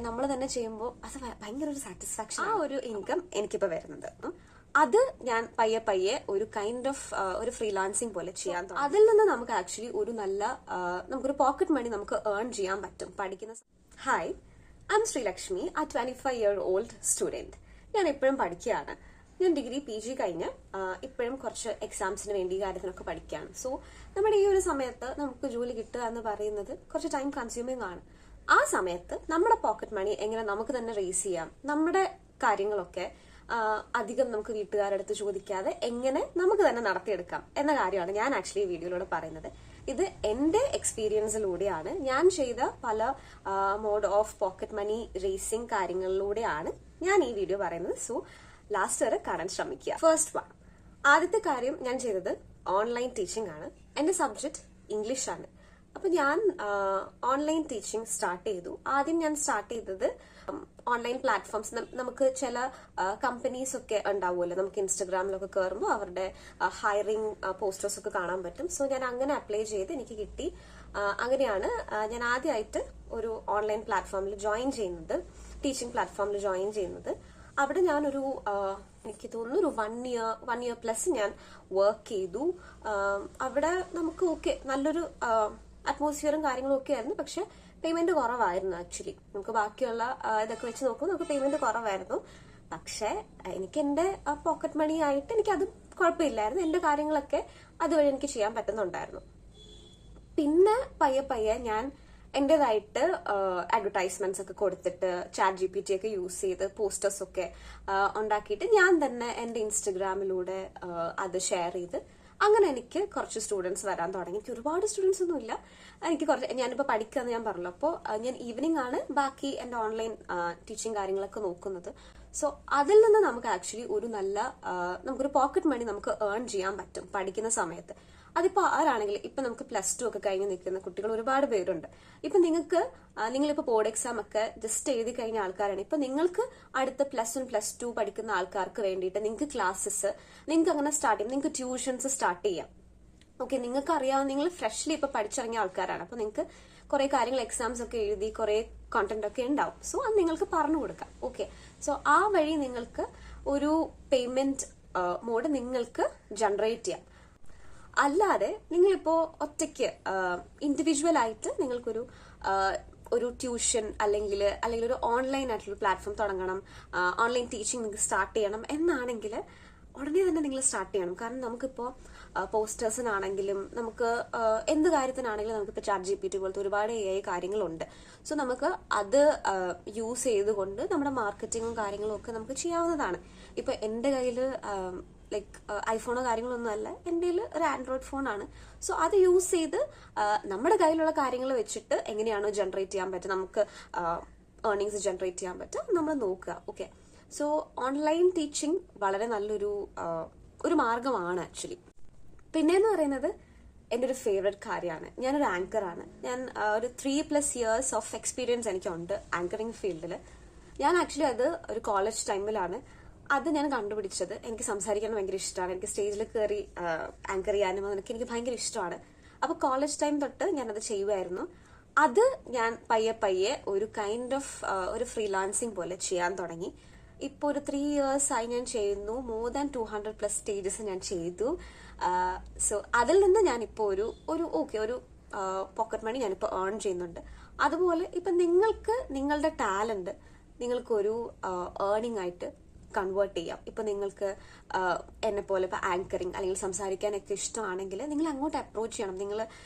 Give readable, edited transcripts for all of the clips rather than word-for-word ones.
നമ്മൾ തന്നെ ചെയ്യുമ്പോൾ അത് ഭയങ്കര ഒരു സാറ്റിസ്ഫാക്ഷൻ. ആ ഒരു ഇൻകം എനിക്കിപ്പോ വരുന്നത്, അത് ഞാൻ പയ്യെ പയ്യെ ഒരു കൈൻഡ് ഓഫ് ഒരു ഫ്രീലാൻസിങ് പോലെ ചെയ്യാൻ തുടങ്ങി. അതിൽ നിന്ന് നമുക്ക് ആക്ച്വലി ഒരു നല്ല നമുക്കൊരു പോക്കറ്റ് മണി നമുക്ക് ഏൺ ചെയ്യാൻ പറ്റും പഠിക്കുന്ന. ഹായ്, ഐ എം ശ്രീലക്ഷ്മി, ആ 25-year-old സ്റ്റുഡന്റ്. ഞാൻ ഇപ്പോഴും പഠിക്കുകയാണ്. ഞാൻ ഡിഗ്രി PG കഴിഞ്ഞ് ഇപ്പോഴും കുറച്ച് എക്സാംസിന് വേണ്ടി കാര്യത്തിനൊക്കെ പഠിക്കുകയാണ്. സോ നമ്മുടെ ഈ ഒരു സമയത്ത് നമുക്ക് ജോലി കിട്ടുക എന്ന് പറയുന്നത് കുറച്ച് ടൈം കൺസ്യൂമിംഗ് ആണ്. ആ സമയത്ത് നമ്മുടെ പോക്കറ്റ് മണി എങ്ങനെ നമുക്ക് തന്നെ റേസ് ചെയ്യാം, നമ്മുടെ കാര്യങ്ങളൊക്കെ അധികം നമുക്ക് വീട്ടുകാരുടെ അടുത്ത് ചോദിക്കാതെ എങ്ങനെ നമുക്ക് തന്നെ നടത്തിയെടുക്കാം എന്ന കാര്യമാണ് ഞാൻ ആക്ച്വലി ഈ വീഡിയോയിലൂടെ പറയുന്നത്. ഇത് എന്റെ എക്സ്പീരിയൻസിലൂടെയാണ്, ഞാൻ ചെയ്ത പല mode of pocket money raising കാര്യങ്ങളിലൂടെയാണ് ഞാൻ ഈ വീഡിയോ പറയുന്നത്. സോ ലാസ്റ്റ് വരെ കാണാൻ ശ്രമിക്കുക. ഫസ്റ്റ് വൺ, ആദ്യത്തെ കാര്യം ഞാൻ ചെയ്തത് ഓൺലൈൻ ടീച്ചിങ് ആണ്. എന്റെ സബ്ജക്ട് ഇംഗ്ലീഷ് ആണ്. അപ്പൊ ഞാൻ ഓൺലൈൻ ടീച്ചിങ് സ്റ്റാർട്ട് ചെയ്തു. ആദ്യം ഞാൻ സ്റ്റാർട്ട് ചെയ്തത് ഓൺലൈൻ പ്ലാറ്റ്ഫോംസ്, നമുക്ക് ചില കമ്പനീസ് ഒക്കെ ഉണ്ടാവുമല്ലോ, നമുക്ക് ഇൻസ്റ്റഗ്രാമിലൊക്കെ കയറുമ്പോൾ അവരുടെ ഹയറിംഗ് പോസ്റ്റേഴ്സ് ഒക്കെ കാണാൻ പറ്റും. സോ ഞാൻ അങ്ങനെ അപ്ലൈ ചെയ്ത് എനിക്ക് കിട്ടി. അങ്ങനെയാണ് ഞാൻ ആദ്യമായിട്ട് ഒരു ഓൺലൈൻ പ്ലാറ്റ്ഫോമിൽ ജോയിൻ ചെയ്യുന്നത്, ടീച്ചിങ് പ്ലാറ്റ്ഫോമിൽ ജോയിൻ ചെയ്യുന്നത്. അവിടെ ഞാനൊരു എനിക്ക് തോന്നുന്നു ഒരു വൺ ഇയർ പ്ലസ് ഞാൻ വർക്ക് ചെയ്തു. അവിടെ നമുക്ക് ഓക്കെ നല്ലൊരു അറ്റ്മോസ്ഫിയറും കാര്യങ്ങളും ഒക്കെ ആയിരുന്നു. പക്ഷെ പേയ്മെന്റ് കുറവായിരുന്നു. ആക്ച്വലി നമുക്ക് ബാക്കിയുള്ള ഇതൊക്കെ വെച്ച് നോക്കുമ്പോൾ നമുക്ക് പേയ്മെന്റ് കുറവായിരുന്നു. പക്ഷെ എനിക്ക് എന്റെ പോക്കറ്റ് മണി ആയിട്ട് എനിക്ക് അത് കുഴപ്പമില്ലായിരുന്നു. എന്റെ കാര്യങ്ങളൊക്കെ അതുവഴി എനിക്ക് ചെയ്യാൻ പറ്റുന്നുണ്ടായിരുന്നു. പിന്നെ പയ്യെ പയ്യെ ഞാൻ എന്റേതായിട്ട് അഡ്വർടൈസ്മെന്റ്സ് ഒക്കെ കൊടുത്തിട്ട് ChatGPT ഒക്കെ യൂസ് ചെയ്ത് പോസ്റ്റേഴ്സ് ഒക്കെ ഉണ്ടാക്കിയിട്ട് ഞാൻ തന്നെ എന്റെ ഇൻസ്റ്റഗ്രാമിലൂടെ അത് ഷെയർ ചെയ്ത് അങ്ങനെ എനിക്ക് കുറച്ച് സ്റ്റുഡൻസ് വരാൻ തുടങ്ങി. എനിക്ക് ഒരുപാട് സ്റ്റുഡൻസ് ഒന്നും ഇല്ല, എനിക്ക് കുറച്ച്, ഞാനിപ്പോൾ പഠിക്കാന്ന് ഞാൻ പറഞ്ഞല്ലോ. അപ്പോൾ ഞാൻ ഈവനിങ് ആണ് ബാക്കി എന്റെ ഓൺലൈൻ ടീച്ചിങ് കാര്യങ്ങളൊക്കെ നോക്കുന്നത്. സോ അതിൽ നിന്ന് നമുക്ക് ആക്ച്വലി ഒരു നല്ല നമുക്കൊരു പോക്കറ്റ് മണി നമുക്ക് ഏൺ ചെയ്യാൻ പറ്റും പഠിക്കുന്ന സമയത്ത്. അതിപ്പോ ആരാണെങ്കിലും, ഇപ്പൊ നമുക്ക് +2 ഒക്കെ കഴിഞ്ഞ് നിൽക്കുന്ന കുട്ടികൾ ഒരുപാട് പേരുണ്ട്. ഇപ്പൊ നിങ്ങളിപ്പോ ബോർഡ് എക്സാം ഒക്കെ ജസ്റ്റ് എഴുതി കഴിഞ്ഞ ആൾക്കാരാണ്. ഇപ്പൊ നിങ്ങൾക്ക് അടുത്ത +1 +2 പഠിക്കുന്ന ആൾക്കാർക്ക് വേണ്ടിയിട്ട് നിങ്ങൾക്ക് ക്ലാസ്സസ് നിങ്ങൾക്ക് അങ്ങനെ സ്റ്റാർട്ട് ചെയ്യാം, നിങ്ങൾക്ക് ട്യൂഷൻസ് സ്റ്റാർട്ട് ചെയ്യാം. ഓക്കെ, നിങ്ങൾക്ക് അറിയാവുന്ന, നിങ്ങൾ ഫ്രഷ്ലി ഇപ്പൊ പഠിച്ചിറങ്ങിയ ആൾക്കാരാണ്. അപ്പൊ നിങ്ങൾക്ക് കുറെ കാര്യങ്ങൾ എക്സാംസ് ഒക്കെ എഴുതി കുറെ കോണ്ടന്റ് ഒക്കെ ഉണ്ടാവും. സോ അത് നിങ്ങൾക്ക് പറഞ്ഞു കൊടുക്കാം. ഓക്കെ, സോ ആ വഴി നിങ്ങൾക്ക് ഒരു പേയ്മെന്റ് മോഡ് നിങ്ങൾക്ക് ജനറേറ്റ് ചെയ്യാം. അല്ലാതെ നിങ്ങളിപ്പോ ഒറ്റയ്ക്ക് ഇൻഡിവിജ്വൽ ആയിട്ട് നിങ്ങൾക്കൊരു ട്യൂഷൻ അല്ലെങ്കിൽ ഒരു ഓൺലൈൻ ആയിട്ടുള്ള പ്ലാറ്റ്ഫോം തുടങ്ങണം, ഓൺലൈൻ ടീച്ചിങ് നിങ്ങൾക്ക് സ്റ്റാർട്ട് ചെയ്യണം എന്നാണെങ്കിൽ ഉടനെ തന്നെ നിങ്ങൾ സ്റ്റാർട്ട് ചെയ്യണം. കാരണം നമുക്കിപ്പോ പോസ്റ്റേഴ്സിനാണെങ്കിലും നമുക്ക് എന്ത് കാര്യത്തിനാണെങ്കിലും നമുക്കിപ്പോൾ ChatGPT പോലത്തെ ഒരുപാട് AI കാര്യങ്ങളുണ്ട്. സോ നമുക്ക് അത് യൂസ് ചെയ്തുകൊണ്ട് നമ്മുടെ മാർക്കറ്റിങ്ങും കാര്യങ്ങളും ഒക്കെ നമുക്ക് ചെയ്യാവുന്നതാണ്. ഇപ്പൊ എന്റെ കയ്യിൽ ലൈക്ക് ഐഫോണോ കാര്യങ്ങളൊന്നും അല്ല, എൻ്റെ കയ്യിൽ ഒരു ആൻഡ്രോയിഡ് ഫോണാണ്. സോ അത് യൂസ് ചെയ്ത് നമ്മുടെ കയ്യിലുള്ള കാര്യങ്ങൾ വെച്ചിട്ട് എങ്ങനെയാണോ ജനറേറ്റ് ചെയ്യാൻ പറ്റുക, നമുക്ക് ഏർണിങ്സ് ജനറേറ്റ് ചെയ്യാൻ പറ്റുക, നമ്മൾ നോക്കുക. ഓക്കെ, സോ ഓൺലൈൻ ടീച്ചിങ് വളരെ നല്ലൊരു മാർഗമാണ് ആക്ച്വലി. പിന്നെന്ന് പറയുന്നത് എൻ്റെ ഒരു ഫേവറേറ്റ് കാര്യമാണ്. ഞാനൊരു ആങ്കറാണ്. ഞാൻ ഒരു 3+ years ഓഫ് എക്സ്പീരിയൻസ് എനിക്കുണ്ട് ആങ്കറിങ് ഫീൽഡിൽ. ഞാൻ ആക്ച്വലി അത് ഒരു കോളേജ് ടൈമിലാണ് അത് ഞാൻ കണ്ടുപിടിച്ചത്. എനിക്ക് സംസാരിക്കാൻ ഭയങ്കര ഇഷ്ടമാണ്. എനിക്ക് സ്റ്റേജിൽ കയറി ആങ്കർ ചെയ്യാനും അതൊക്കെ എനിക്ക് ഭയങ്കര ഇഷ്ടമാണ്. അപ്പൊ കോളേജ് ടൈം തൊട്ട് ഞാനത് ചെയ്യുമായിരുന്നു. അത് ഞാൻ പയ്യെ പയ്യെ ഒരു കൈൻഡ് ഓഫ് ഒരു ഫ്രീലാൻസിങ് പോലെ ചെയ്യാൻ തുടങ്ങി. ഇപ്പൊ ഒരു 3 years ആയി ഞാൻ ചെയ്യുന്നു. മോർ ദാൻ 200+ സ്റ്റേജസ് ഞാൻ ചെയ്തു. സോ അതിൽ നിന്ന് ഞാനിപ്പോ ഒരു പോക്കറ്റ് മണി ഞാനിപ്പോ ഏൺ ചെയ്യുന്നുണ്ട്. അതുപോലെ ഇപ്പൊ നിങ്ങൾക്ക് നിങ്ങളുടെ ടാലന്റ് നിങ്ങൾക്കൊരു ഏർണിംഗ് ആയിട്ട് കൺവേർട്ട് ചെയ്യാം. ഇപ്പൊ നിങ്ങൾക്ക് എന്നെ പോലെ ഇപ്പൊ ആങ്കറിങ് അല്ലെങ്കിൽ സംസാരിക്കാനൊക്കെ ഇഷ്ടമാണെങ്കിൽ നിങ്ങൾ അങ്ങോട്ട് അപ്രോച്ച് ചെയ്യണം. നിങ്ങൾ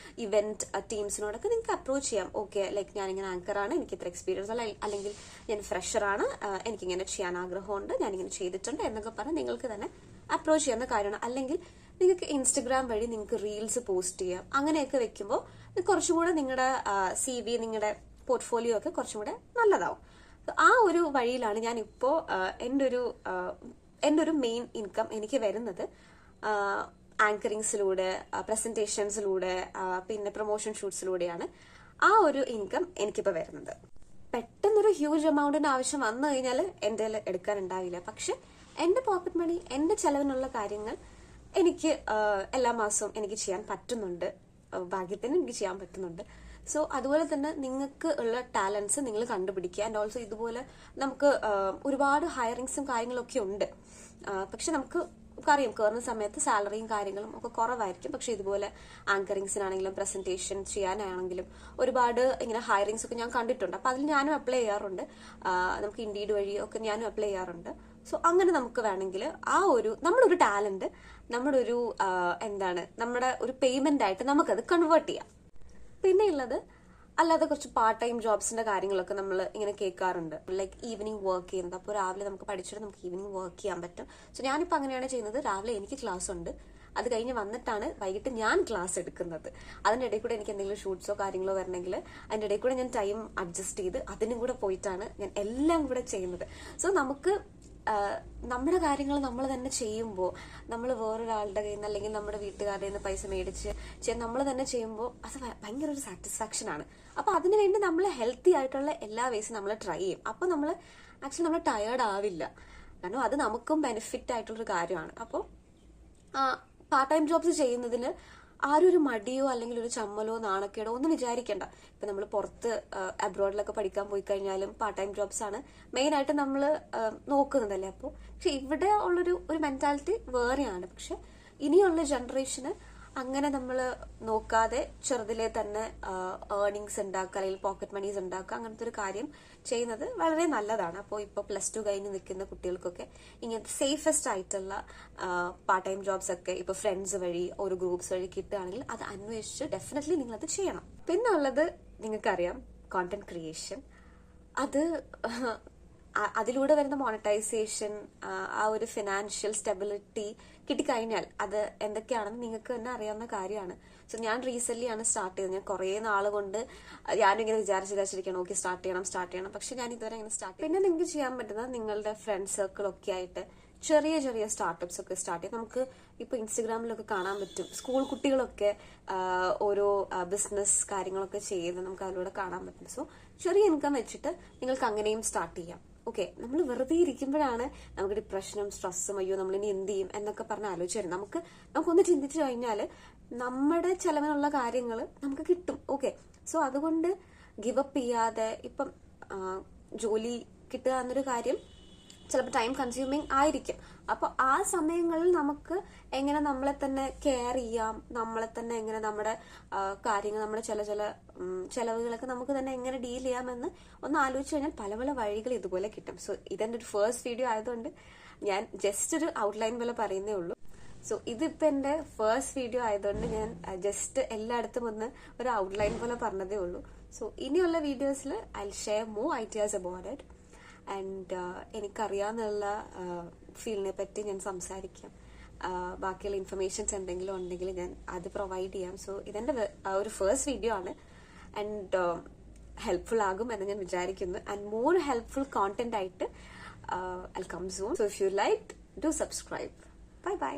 ഇവന്റ് ടീംസിനോടൊക്കെ നിങ്ങൾക്ക് അപ്രോച്ച് ചെയ്യാം. ഓക്കെ, ലൈക്ക് ഞാനിങ്ങനെ ആങ്കറാണ്, എനിക്ക് ഇത്ര എക്സ്പീരിയൻസ് അല്ല, അല്ലെങ്കിൽ ഞാൻ ഫ്രഷറാണ്, എനിക്കിങ്ങനെ ചെയ്യാൻ ആഗ്രഹമുണ്ട്, ഞാനിങ്ങനെ ചെയ്തിട്ടുണ്ട് എന്നൊക്കെ പറഞ്ഞ് നിങ്ങൾക്ക് തന്നെ അപ്രോച്ച് ചെയ്യുന്ന കാര്യമാണ്. അല്ലെങ്കിൽ നിങ്ങൾക്ക് ഇൻസ്റ്റഗ്രാം വഴി നിങ്ങൾക്ക് റീൽസ് പോസ്റ്റ് ചെയ്യാം. അങ്ങനെയൊക്കെ വെക്കുമ്പോൾ കുറച്ചുകൂടെ നിങ്ങളുടെ CV, നിങ്ങളുടെ പോർട്ട്ഫോളിയോ ഒക്കെ കുറച്ചും കൂടെ നല്ലതാവും. ആ ഒരു വഴിയിലാണ് ഞാൻ ഇപ്പോ എൻ്റെ ഒരു മെയിൻ ഇൻകം എനിക്ക് വരുന്നത് ആങ്കറിങ്സിലൂടെ, പ്രസന്റേഷൻസിലൂടെ, പിന്നെ പ്രൊമോഷൻ ഷൂട്ട്സിലൂടെയാണ്. ആ ഒരു ഇൻകം എനിക്കിപ്പോ വരുന്നത്. പെട്ടെന്നൊരു ഹ്യൂജ് എമൗണ്ടിന് ആവശ്യം വന്നു കഴിഞ്ഞാൽ എൻ്റെ എടുക്കാനുണ്ടാവില്ല. പക്ഷെ എന്റെ പോക്കറ്റ് മണി, എന്റെ ചെലവിനുള്ള കാര്യങ്ങൾ എനിക്ക് എല്ലാ മാസവും എനിക്ക് ചെയ്യാൻ പറ്റുന്നുണ്ട്. ഭാഗ്യത്തിന് എനിക്ക് ചെയ്യാൻ പറ്റുന്നുണ്ട്. സോ അതുപോലെ തന്നെ നിങ്ങൾക്ക് ഉള്ള ടാലൻസ് നിങ്ങൾ കണ്ടുപിടിക്കുക. ആൻഡ് ഓൾസോ ഇതുപോലെ നമുക്ക് ഒരുപാട് ഹയറിങ്സും കാര്യങ്ങളൊക്കെ ഉണ്ട്. പക്ഷെ നമുക്ക് അറിയാം കയറുന്ന സമയത്ത് സാലറിയും കാര്യങ്ങളും ഒക്കെ കുറവായിരിക്കും. പക്ഷെ ഇതുപോലെ ആങ്കറിങ്സിനാണെങ്കിലും പ്രസന്റേഷൻ ചെയ്യാനാണെങ്കിലും ഒരുപാട് ഇങ്ങനെ ഹയറിങ്സ് ഒക്കെ ഞാൻ കണ്ടിട്ടുണ്ട്. അപ്പൊ അതിൽ ഞാനും അപ്ലൈ ചെയ്യാറുണ്ട്. നമുക്ക് ഇൻഡീഡ് വഴി ഒക്കെ ഞാനും അപ്ലൈ ചെയ്യാറുണ്ട്. സോ അങ്ങനെ നമുക്ക് വേണമെങ്കിൽ നമ്മുടെ ഒരു ടാലന്റ്, നമ്മുടെ ഒരു നമ്മുടെ ഒരു പേയ്മെന്റ് ആയിട്ട് നമുക്കത് കൺവേർട്ട് ചെയ്യാം. പിന്നെ ഉള്ളത് അല്ലാതെ കുറച്ച് പാർട്ട് ടൈം ജോബ്സിന്റെ കാര്യങ്ങളൊക്കെ നമ്മൾ ഇങ്ങനെ കേൾക്കാറുണ്ട്. ലൈക്ക് ഈവനിങ് വർക്ക് ചെയ്യുന്നത്. അപ്പോൾ രാവിലെ നമുക്ക് പഠിച്ചിട്ട് നമുക്ക് ഈവനിങ് വർക്ക് ചെയ്യാൻ പറ്റും. സോ ഞാനിപ്പോൾ അങ്ങനെയാണ് ചെയ്യുന്നത്. രാവിലെ എനിക്ക് ക്ലാസ് ഉണ്ട്, അത് കഴിഞ്ഞ് വന്നിട്ടാണ് വൈകിട്ട് ഞാൻ ക്ലാസ് എടുക്കുന്നത്. അതിൻ്റെ ഇടയിൽ കൂടെ എനിക്ക് എന്തെങ്കിലും ഷൂട്ട്സോ കാര്യങ്ങളോ വരണമെങ്കിൽ അതിൻ്റെ ഇടയിൽ കൂടെ ഞാൻ ടൈം അഡ്ജസ്റ്റ് ചെയ്ത് അതിനും കൂടെ പോയിട്ടാണ് ഞാൻ എല്ലാം കൂടെ ചെയ്യുന്നത്. സോ നമുക്ക് നമ്മുടെ കാര്യങ്ങൾ നമ്മൾ തന്നെ ചെയ്യുമ്പോൾ, നമ്മൾ വേറൊരാളുടെ കയ്യിൽ നിന്ന് അല്ലെങ്കിൽ നമ്മുടെ വീട്ടുകാരുടെ നിന്ന് പൈസ മേടിച്ച് നമ്മൾ തന്നെ ചെയ്യുമ്പോൾ അത് ഭയങ്കര ഒരു സാറ്റിസ്ഫാക്ഷൻ ആണ്. അപ്പൊ അതിനുവേണ്ടി നമ്മൾ ഹെൽത്തി ആയിട്ടുള്ള എല്ലാ വേസും നമ്മൾ ട്രൈ ചെയ്യും. അപ്പൊ നമ്മൾ ആക്ച്വലി നമ്മൾ ടയേർഡ് ആവില്ല. കാരണം അത് നമുക്കും ബെനിഫിറ്റ് ആയിട്ടുള്ളൊരു കാര്യമാണ്. അപ്പോൾ പാർട്ട് ടൈം ജോബ്സ് ചെയ്യുന്നതിന് ആരും ഒരു മടിയോ അല്ലെങ്കിൽ ഒരു ചമ്മലോ നാണക്കേടോ ഒന്നും വിചാരിക്കേണ്ട. ഇപ്പൊ നമ്മൾ പുറത്ത് അബ്രോഡിലൊക്കെ പഠിക്കാൻ പോയി കഴിഞ്ഞാലും പാർട്ട് ടൈം ജോബ്സ് ആണ് മെയിൻ ആയിട്ട് നമ്മൾ നോക്കുന്നതല്ലേ. അപ്പോൾ പക്ഷെ ഇവിടെ ഒരു മെന്റാലിറ്റി വേറെയാണ്. പക്ഷെ ഇനിയുള്ള ജനറേഷന് അങ്ങനെ നമ്മൾ നോക്കാതെ ചെറുതിലെ തന്നെ ഏർണിങ്സ് ഉണ്ടാക്കുക അല്ലെങ്കിൽ പോക്കറ്റ് മണീസ് ഉണ്ടാക്കുക, അങ്ങനത്തെ ഒരു കാര്യം ചെയ്യുന്നത് വളരെ നല്ലതാണ്. അപ്പോൾ ഇപ്പോൾ +2 കഴിഞ്ഞ് നിൽക്കുന്ന കുട്ടികൾക്കൊക്കെ ഇങ്ങനത്തെ സേഫസ്റ്റ് ആയിട്ടുള്ള പാർട്ട് ടൈം ജോബ്സ് ഒക്കെ ഇപ്പോൾ ഫ്രണ്ട്സ് വഴി ഒരു ഗ്രൂപ്പ്സ് വഴി കിട്ടുകയാണെങ്കിൽ അത് അന്വേഷിച്ച് ഡെഫിനറ്റ്ലി നിങ്ങൾ അത് ചെയ്യണം. പിന്നെ ഉള്ളത് നിങ്ങൾക്കറിയാം കോണ്ടന്റ് ക്രിയേഷൻ. അതിലൂടെ വരുന്ന മോണിറ്റൈസേഷൻ, ആ ഒരു ഫിനാൻഷ്യൽ സ്റ്റെബിലിറ്റി കിട്ടിക്കഴിഞ്ഞാൽ അത് എന്തൊക്കെയാണെന്ന് നിങ്ങൾക്ക് തന്നെ അറിയാവുന്ന കാര്യമാണ്. സോ ഞാൻ റീസെന്റ് ആണ് സ്റ്റാർട്ട് ചെയ്തത്. ഞാൻ കുറേ നാൾ കൊണ്ട് ഞാനിങ്ങനെ വിചാരിച്ചിരിക്കണം ഓക്കെ സ്റ്റാർട്ട് ചെയ്യണം. പക്ഷെ ഞാൻ ഇതുവരെ അങ്ങനെ സ്റ്റാർട്ട് ചെയ്യും. പിന്നെ നിങ്ങൾക്ക് ചെയ്യാൻ പറ്റുന്നത് നിങ്ങളുടെ ഫ്രണ്ട് സർക്കിൾ ഒക്കെ ആയിട്ട് ചെറിയ ചെറിയ സ്റ്റാർട്ടപ്സ് ഒക്കെ സ്റ്റാർട്ട് ചെയ്യും. നമുക്ക് ഇപ്പൊ ഇൻസ്റ്റഗ്രാമിലൊക്കെ കാണാൻ പറ്റും സ്കൂൾ കുട്ടികളൊക്കെ ഓരോ ബിസിനസ് കാര്യങ്ങളൊക്കെ ചെയ്ത് നമുക്ക് അതിലൂടെ കാണാൻ പറ്റും. സോ ചെറിയ ഇൻകം വെച്ചിട്ട് നിങ്ങൾക്ക് അങ്ങനെയും സ്റ്റാർട്ട് ചെയ്യാം. ഓക്കെ, നമ്മൾ വെറുതെ ഇരിക്കുമ്പോഴാണ് നമുക്ക് ഡിപ്രഷനും സ്ട്രെസ്സും അയ്യോ നമ്മളിനി എന്ത് ചെയ്യും എന്നൊക്കെ പറഞ്ഞ് ആലോചിച്ച് വരും. നമുക്കൊന്ന് ചിന്തിച്ചു കഴിഞ്ഞാൽ നമ്മുടെ ചെലവിനുള്ള കാര്യങ്ങൾ നമുക്ക് കിട്ടും. ഓക്കെ, സോ അതുകൊണ്ട് ഗിവ് അപ്പ് ചെയ്യാതെ ഇപ്പം ജോലി കിട്ടുക എന്നൊരു കാര്യം ചിലപ്പോൾ ടൈം കൺസ്യൂമിങ് ആയിരിക്കും. അപ്പൊ ആ സമയങ്ങളിൽ നമുക്ക് എങ്ങനെ നമ്മളെ തന്നെ കെയർ ചെയ്യാം, നമ്മളെ തന്നെ എങ്ങനെ നമ്മുടെ കാര്യങ്ങൾ, നമ്മുടെ ചില ചെലവുകളൊക്കെ നമുക്ക് തന്നെ എങ്ങനെ ഡീൽ ചെയ്യാമെന്ന് ഒന്ന് ആലോചിച്ച് കഴിഞ്ഞാൽ പല പല വഴികൾ ഇതുപോലെ കിട്ടും. സോ ഇതെന്റെ ഒരു ഫസ്റ്റ് വീഡിയോ ആയതുകൊണ്ട് ഞാൻ ജസ്റ്റ് ഒരു ഔട്ട്ലൈൻ പോലെ പറയുന്നേ ഉള്ളൂ. സോ ഇതിപ്പോ എന്റെ ഫസ്റ്റ് വീഡിയോ ആയതുകൊണ്ട് ഞാൻ ജസ്റ്റ് എല്ലായിടത്തും ഒന്ന് ഒരു ഔട്ട്ലൈൻ പോലെ പറഞ്ഞതേ ഉള്ളൂ. സോ ഇനിയുള്ള വീഡിയോസിൽ I will share more ideas about it. And എനിക്കറിയാവുന്ന ഫീൽഡിനെ പറ്റി ഞാൻ സംസാരിക്കാം. ബാക്കിയുള്ള ഇൻഫർമേഷൻസ് എന്തെങ്കിലും ഉണ്ടെങ്കിൽ ഞാൻ അത് പ്രൊവൈഡ് ചെയ്യാം. സോ ഇതെന്റെ ഒരു ഫസ്റ്റ് വീഡിയോ ആണ് ആൻഡ് ഹെൽപ്ഫുൾ ആകും എന്ന് ഞാൻ വിചാരിക്കുന്നു. ആൻഡ് മോർ ഹെൽപ്ഫുൾ കോണ്ടന്റ് ആയിട്ട് I come soon. So if you like, do subscribe. Bye by.